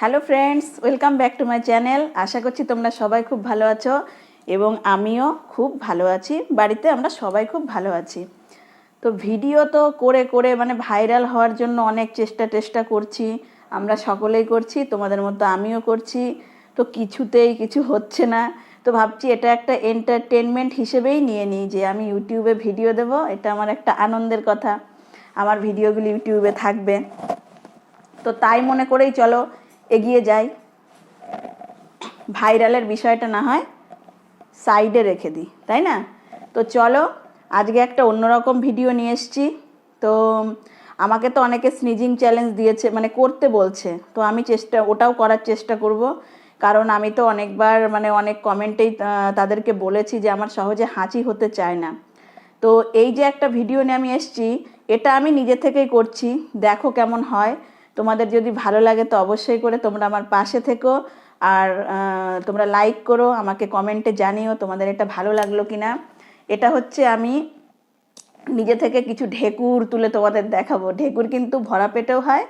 Hello friends, welcome back to my channel. আশা করছি তোমরা সবাই খুব ভালো আছো এবং আমিও খুব ভালো আছি। বাড়িতে আমরা সবাই খুব ভালো আছি। তো ভিডিও তো করে করে মানে ভাইরাল হওয়ার জন্য অনেক চেষ্টা করছি, আমরা সকলেই করছি, তোমাদের মতো আমিও করছি। তো কিছুতেই কিছু হচ্ছে না। তো ভাবছি এটা একটা এন্টারটেনমেন্ট হিসেবেই নিয়ে নিই যে আমি ইউটিউবে ভিডিও দেব, এটা আমার একটা আনন্দের কথা, আমার ভিডিওগুলি ইউটিউবে থাকবে। তো তাই মনে করেই চলো এগিয়ে যাই, ভাইরালের বিষয়টা না হয় সাইডে রেখে দিই, তাই না? তো চলো আজকে একটা অন্যরকম ভিডিও নিয়ে এসেছি। তো আমাকে তো অনেকে স্নিজিং চ্যালেঞ্জ দিয়েছে, মানে করতে বলছে, তো আমি ওটাও করার চেষ্টা করব। কারণ আমি তো অনেকবার মানে অনেক কমেন্টেই তাদেরকে বলেছি যে আমার সহজে হাঁচি হতে চায় না। তো এই যে একটা ভিডিও নিয়ে আমি এসেছি, এটা আমি নিজে থেকেই করছি, দেখো কেমন হয়। তোমাদের যদি ভালো লাগে তো অবশ্যই করে তোমরা আমার পাশে থেকো, আর তোমরা লাইক করো, আমাকে কমেন্টে জানিও তোমাদের এটা ভালো লাগলো কি না। এটা হচ্ছে আমি নিজে থেকে কিছু ঢেকুর তুলে তোমাদের দেখাবো। ঢেকুর কিন্তু ভরা পেটেও হয়,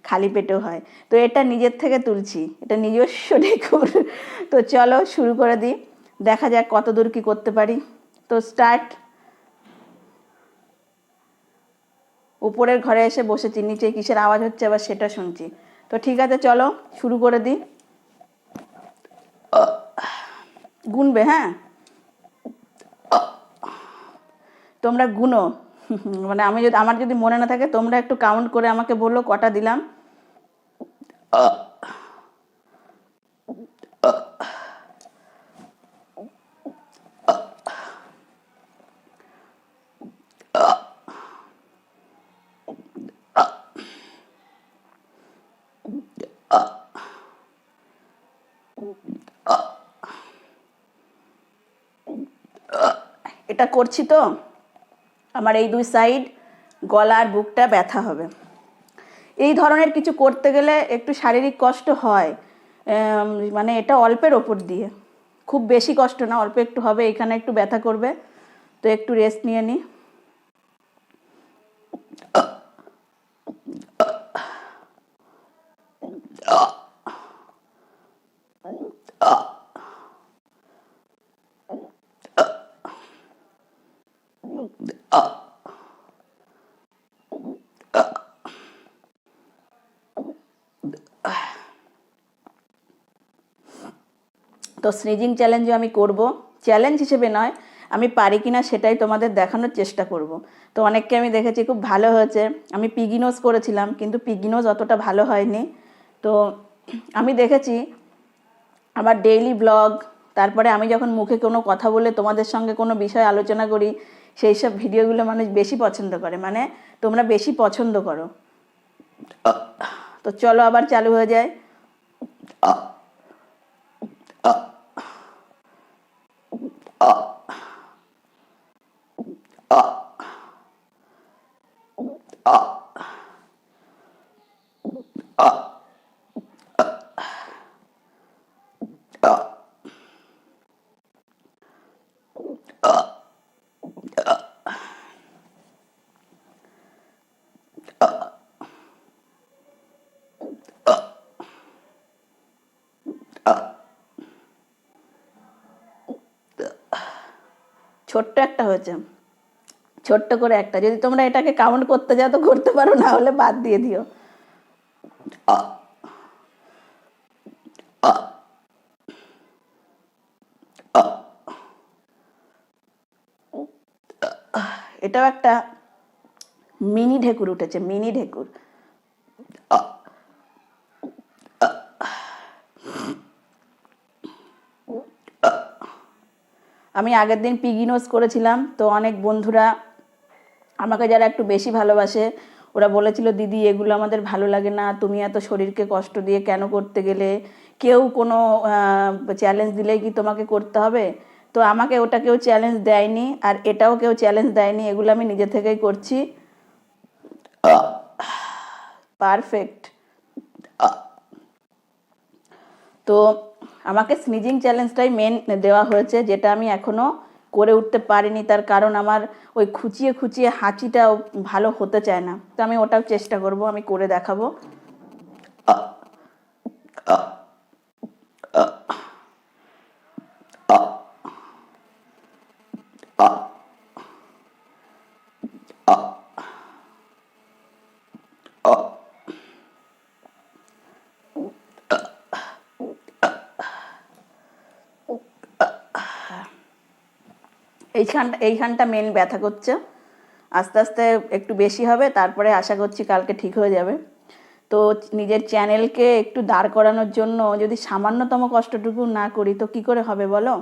খালি পেটেও হয়। তো এটা নিজের থেকে তুলছি, এটা নিজস্ব ঢেকুর। তো চলো শুরু করে দিই, দেখা যাক কত দূর কী করতে পারি। তো স্টার্ট। উপরের ঘরে এসে বসেছি, নিচে কিসের আওয়াজ হচ্ছে আবার সেটা শুনছি। তো ঠিক আছে, চলো শুরু করে দিই। গুনবে, হ্যাঁ, তোমরা গুনো। মানে আমার যদি মনে না থাকে তোমরা একটু কাউন্ট করে আমাকে বললো কটা দিলাম। এটা করছি তো আমার এই দুই সাইড গলার বুকটা ব্যথা হবে। এই ধরনের কিছু করতে গেলে একটু শারীরিক কষ্ট হয়, মানে এটা অল্পের ওপর দিয়ে, খুব বেশি কষ্ট না, অল্প একটু হবে, এখানে একটু ব্যথা করবে। তো একটু রেস্ট নিয়ে নিই। তো স্নিজিং চ্যালেঞ্জও আমি করব, চ্যালেঞ্জ হিসেবে নয়, আমি পারি কি না সেটাই তোমাদের দেখানোর চেষ্টা করব। তো অনেককে আমি দেখেছি খুব ভালো হয়েছে। আমি পিগি নোজ করেছিলাম, কিন্তু পিগি নোজ অতটা ভালো হয়নি। তো আমি দেখেছি আমার ডেইলি ব্লগ, তারপরে আমি যখন মুখে কোনো কথা বলে তোমাদের সঙ্গে কোনো বিষয় আলোচনা করি, সেই সব ভিডিওগুলো মানুষ বেশি পছন্দ করে, মানে তোমরা বেশি পছন্দ করো। তো চলো আবার চালু হয়ে যায়। ছোট্ট একটা হয়েছে, ছোট্ট করে একটা, যদি তোমরা এটাকে কাউন্ট করতে যাও তো করতে পারো, না হলে বাদ দিয়ে দিও। এটাও একটা মিনি ঢেকুর উঠেছে, মিনি ঢেকুর। আমি আগের দিন পিগি নোজ করেছিলাম, তো অনেক বন্ধুরা আমাকে যারা একটু বেশি ভালোবাসে ওরা বলেছিল, দিদি এগুলো আমাদের ভালো লাগে না, তুমি এত শরীরকে কষ্ট দিয়ে কেন করতে গেলে, কেউ কোনো চ্যালেঞ্জ দিলেই কি তোমাকে করতে হবে? তো আমাকে ওটা কেউ চ্যালেঞ্জ দেয়নি, আর এটাও কেউ চ্যালেঞ্জ দেয়নি, এগুলো আমি নিজে থেকেই করছি। পারফেক্ট। তো আমাকে স্নিজিং চ্যালেঞ্জটাই মেন দেওয়া হয়েছে, যেটা আমি এখনও করে উঠতে পারিনি, তার কারণ আমার ওই খুঁচিয়ে খুঁচিয়ে হাঁচিটাও ভালো হতে চায় না। তো আমি ওটাও চেষ্টা করব, আমি করে দেখাবো। এইখানটা মেন ব্যথা করছে, আস্তে আস্তে একটু বেশি হবে, তারপরে আশা করছি কালকে ঠিক হয়ে যাবে। তো নিজের চ্যানেলকে একটু দাঁড় করানোর জন্য যদি সামান্যতম কষ্টটুকু না করি তো কি করে হবে বলো?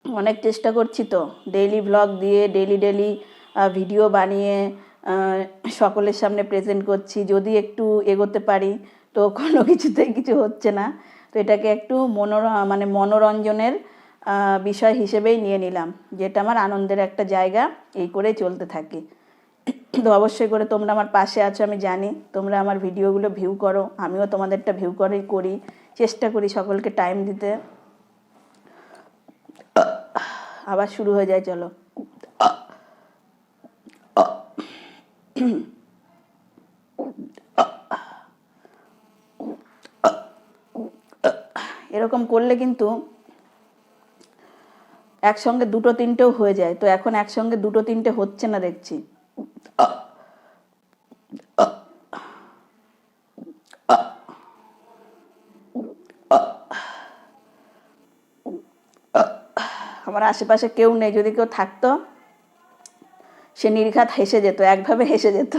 অনেক চেষ্টা করছি তো, ডেইলি ব্লগ দিয়ে ডেইলি ভিডিও বানিয়ে সকলের সামনে প্রেজেন্ট করছি, যদি একটু এগোতে পারি তো কোনো কিছুতেই কিছু হচ্ছে না। তো এটাকে একটু মনোরঞ্জনের বিষয় হিসেবেই নিয়ে নিলাম, যেটা আমার আনন্দের একটা জায়গা, এই করেই চলতে থাকি। তো অবশ্যই করে তোমরা আমার পাশে আছো, আমি জানি তোমরা আমার ভিডিওগুলো ভিউ করো, আমিও তোমাদেরটা ভিউ করি, চেষ্টা করি সকলকে টাইম দিতে। আবার শুরু হয়ে যায়, চলো। এরকম করলে কিন্তু একসঙ্গে দুটো তিনটেও হয়ে যায়, তো এখন একসঙ্গে দুটো তিনটে হচ্ছে না দেখছি। আমার আশেপাশে কেউ নেই, যদি কেউ থাকতো সে নির্ঘাত হেসে যেত, একভাবে হেসে যেত।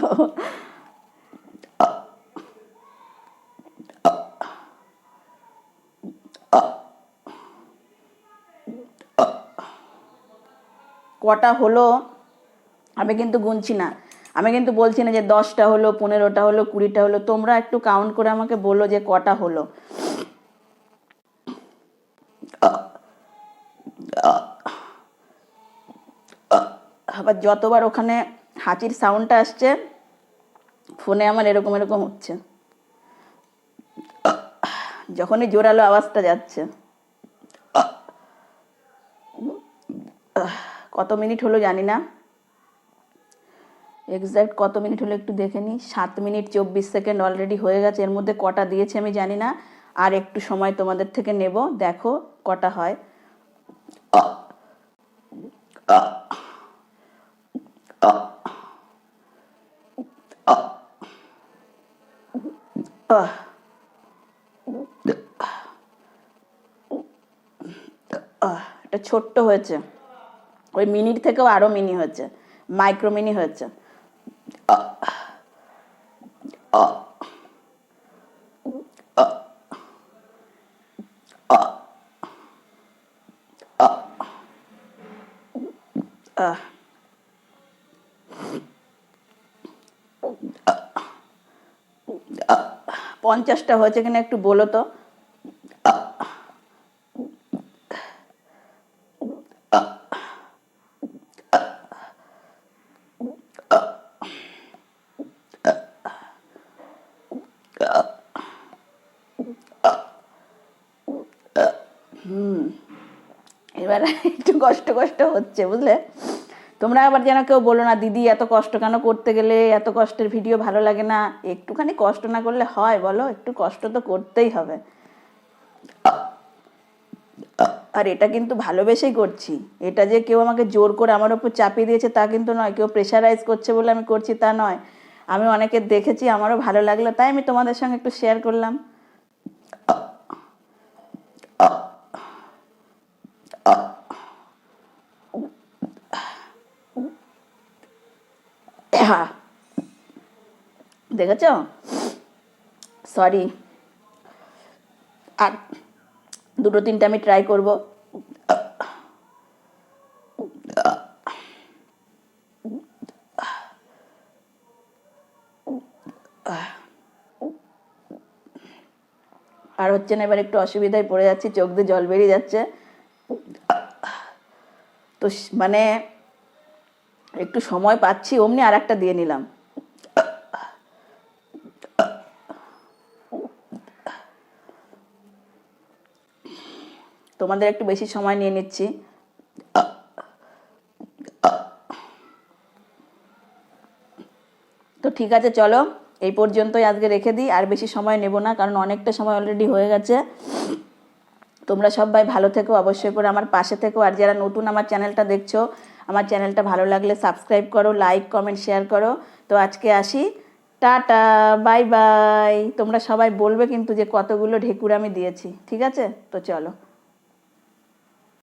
কটা হলো আমি কিন্তু গুনছি না, আমি কিন্তু বলছি না যে 10টা হলো, 15টা হলো, 20টা হলো, তোমরা একটু কাউন্ট করে আমাকে বলো যে কটা হলো। আবার যতবার ওখানে হাঁচির সাউন্ডটা আসছে ফোনে আমার এরকম এরকম হচ্ছে, যখনই জোরালো আওয়াজটা যাচ্ছে। কত মিনিট হলো জানি না, এক্স্যাক্ট কত মিনিট হলো একটু দেখে নিই। 7 মিনিট 24 সেকেন্ড অলরেডি হয়ে গেছে, এর মধ্যে কটা দিয়েছে আমি জানি না, আর একটু সময় তোমাদের থেকে নেব, দেখো কটা হয়। এটা ছোট্ট হয়েছে, ওই মিনিট থেকেও আরো মিনি হয়েছে, মাইক্রো মিনি হয়েছে। আহ 50টা হয়েছে কিনা একটু বলো তো। এবার একটু কষ্ট কষ্ট হচ্ছে, বুঝলে? তোমরা আবার যেন কেউ বলো না, দিদি এত কষ্ট কেন করতে গেলে, এত কষ্টের ভিডিও ভালো লাগে না। একটুখানি কষ্ট না করলে হয় বলো? একটু কষ্ট তো করতেই হবে। আর এটা কিন্তু ভালোবেসেই করছি, এটা যে কেউ আমাকে জোর করে আমার ওপর চাপিয়ে দিয়েছে তা কিন্তু নয়, কেউ প্রেশারাইজ করছে বলে আমি করছি তা নয়। আমি অনেকে দেখেছি, আমারও ভালো লাগলো, তাই আমি তোমাদের সঙ্গে একটু শেয়ার করলাম। দেখেছ? সরি, আর দুটো তিনটে আমি ট্রাই করব। আর হচ্ছে না, এবার একটু অসুবিধায় পড়ে যাচ্ছি, চোখ দিয়ে জল বেরিয়ে যাচ্ছে। তো মানে একটু সময় পাচ্ছি অমনি আর একটা দিয়ে নিলাম। তোমাদের একটু বেশি সময় নিয়ে নিচ্ছি। তো ঠিক আছে, চলো এই পর্যন্তই আজকে রেখে দিই, আর বেশি সময় নেব না, কারণ অনেকটা সময় অলরেডি হয়ে গেছে। তোমরা সবাই ভালো থেকো, অবশ্যই করে আমার পাশে থেকো। আর যারা নতুন আমার চ্যানেলটা দেখছো, আমার চ্যানেলটা ভালো লাগলে সাবস্ক্রাইব করো, লাইক কমেন্ট শেয়ার করো। তো আজকে আসি, টাটা, বাই বাই। তোমরা সবাই বলবে কিন্তু যে কতগুলো ঢেকুর আমি দিয়েছি, ঠিক আছে? তো চলো।